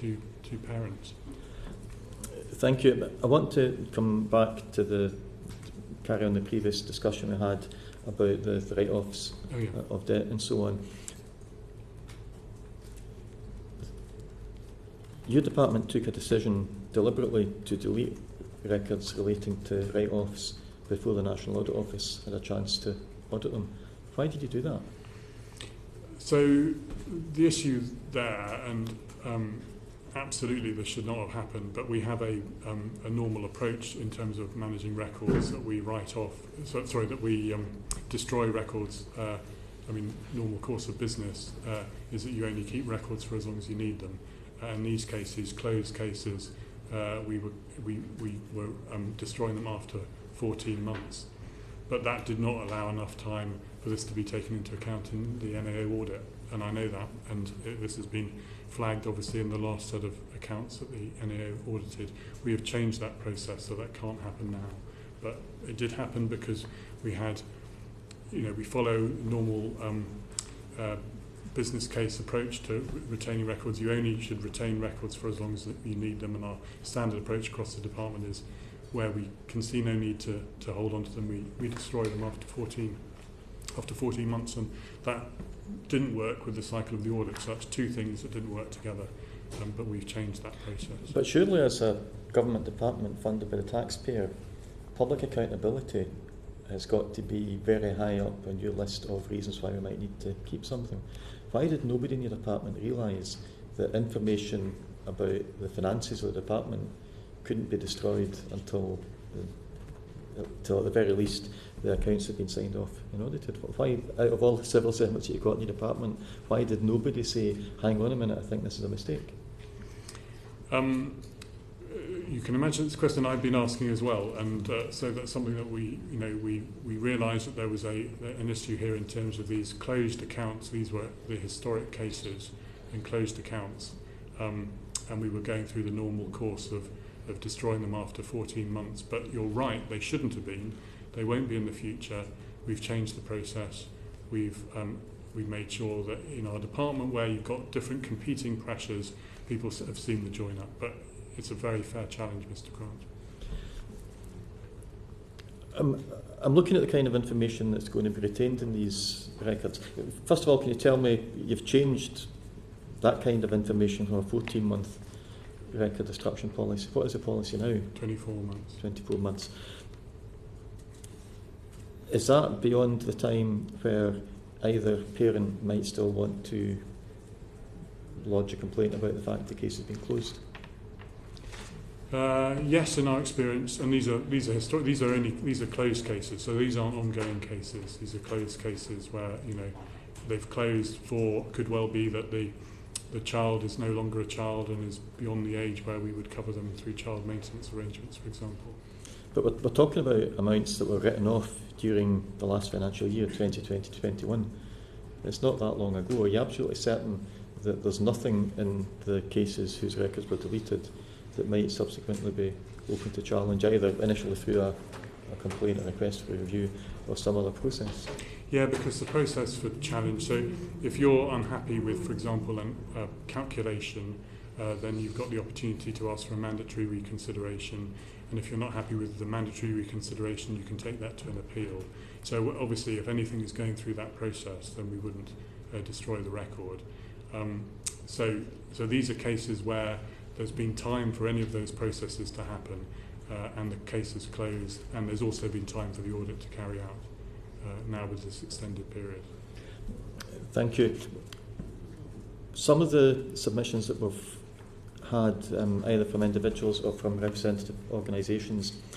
to parents. Thank you. I want to come back to carry on the previous discussion we had about the write-offs of debt and so on. Your department took a decision deliberately to delete records relating to write-offs before the National Audit Office had a chance to audit them. Why did you do that? So the issue there, and absolutely this should not have happened, but we have a normal approach in terms of managing records that we write off, that we destroy records. Normal course of business is that you only keep records for as long as you need them. In these cases, closed cases, we were destroying them after 14 months. But that did not allow enough time for this to be taken into account in the NAO audit, and I know that, and this has been flagged obviously in the last set of accounts that the NAO audited. We have changed that process so that can't happen now, but it did happen because we had, we follow normal business case approach to retaining records. You only should retain records for as long as you need them, and our standard approach across the department is where we can see no need to hold on to them, we destroy them after 14 months, and that didn't work with the cycle of the audit. So that's two things that didn't work together, but we've changed that process. But surely as a government department funded by the taxpayer, public accountability has got to be very high up on your list of reasons why we might need to keep something. Why did nobody in your department realise that information about the finances of the department couldn't be destroyed until at the very least the accounts had been signed off and audited? Why, out of all the civil servants that you've got in your department, why did nobody say, hang on a minute, I think this is a mistake? You can imagine it's a question I've been asking as well, and so that's something that we realised that there was an issue here in terms of these closed accounts. These were the historic cases and closed accounts, and we were going through the normal course of destroying them after 14 months. But you're right, they shouldn't have been. They won't be in the future. We've changed the process. We've made sure that in our department, where you've got different competing pressures, people have seen the join up. But it's a very fair challenge, Mr. Grant. I'm looking at the kind of information that's going to be retained in these records. First of all, can you tell me, you've changed that kind of information from a 14-month record destruction policy. What is the policy now? 24 months. 24 months. Is that beyond the time where either parent might still want to lodge a complaint about the fact the case has been closed? Yes, in our experience, and these are closed cases, so these aren't ongoing cases. These are closed cases where they've closed for, could well be that the child is no longer a child and is beyond the age where we would cover them through child maintenance arrangements, for example. But we're talking about amounts that were written off during the last financial year, 2020-21. It's not that long ago. Are you absolutely certain that there's nothing in the cases whose records were deleted that might subsequently be open to challenge, either initially through a complaint, a request for review, or some other process? Yeah, because the process for challenge, so if you're unhappy with, for example, a calculation, then you've got the opportunity to ask for a mandatory reconsideration, and if you're not happy with the mandatory reconsideration, you can take that to an appeal. So obviously, if anything is going through that process, then we wouldn't destroy the record. So these are cases where there's been time for any of those processes to happen, and the case is closed, and there's also been time for the audit to carry out now with this extended period. Thank you. Some of the submissions that we've had, either from individuals or from representative organisations,